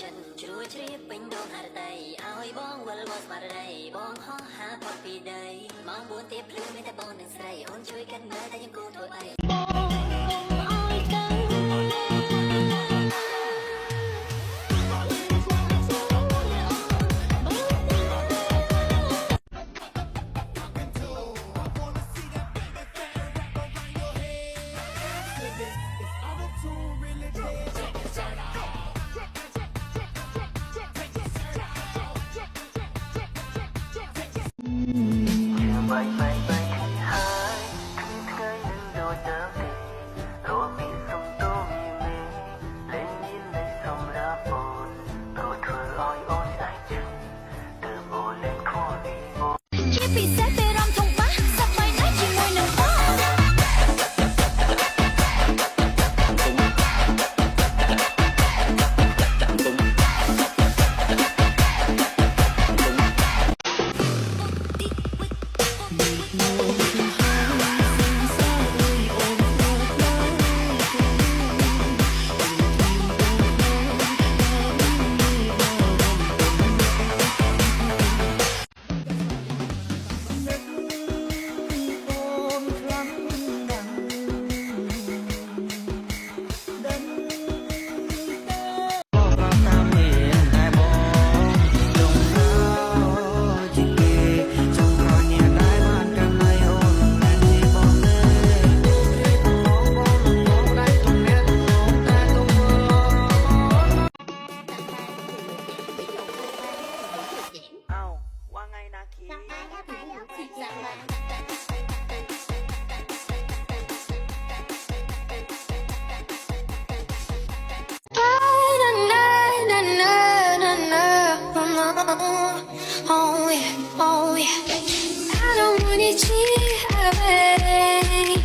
ចិនជ្រួយជ្រាបពេញដងហរដីឲ្យបងវិលមកស្មារតីបងហោះហាផុតពីដីម៉ោង4ទៀបភ្លឺមានតែបងនឹងស្រីអូនជួយកាត់មើលតែយើងគូធ្វើអីOh yeah, oh yeah. I don't wanna cheat away.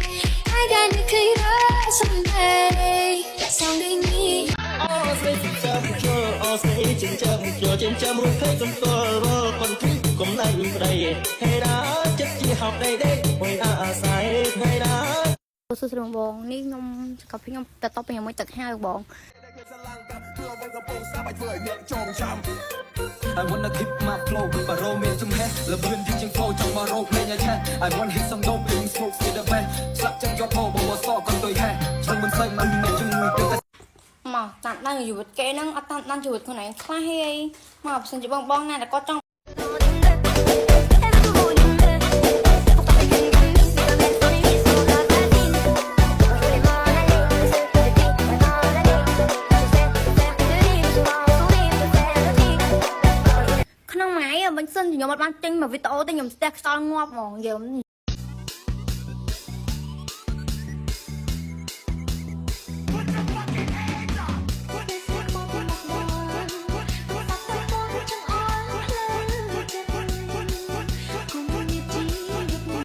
I got to clean up someday. Someday me. Oh, say chăm chờ, oh say chừng chăm chờ trên chăm muốn thấy con tôi còn thứ cũng là người đây. Hay đã chất chỉ học đây đây, hồi đã sai hay đã. សួស្តីបងនេះខ្ញុំក៏ខ្ញុំតតបខ្ញុំមួយទឹកហៅបង I wanna keep my flow បារោមានជំហេះលបឿនជាង flow ចង់មករោភ្លេងឲ្យឆេះ I want hit some dope in smoke see the best ស្លាប់ចឹងយកមកបងសក៏ទុយហេះឆ្លងមិនស្អីមិនមានជាមួយទៅមកតាមដានជីវិតគេហ្នឹងអត់តាមដានជីវិតខ្លួនឯងខ្លះហីមកបើសិនជាបងណាតែគាត់ចង់ ក្នុងថ្ងៃមិនសិនខ្ញុំអត់បានទិញមកវីដេអូទេខ្ញុំស្ទះខ្សោយងាប់ហ្មងយើង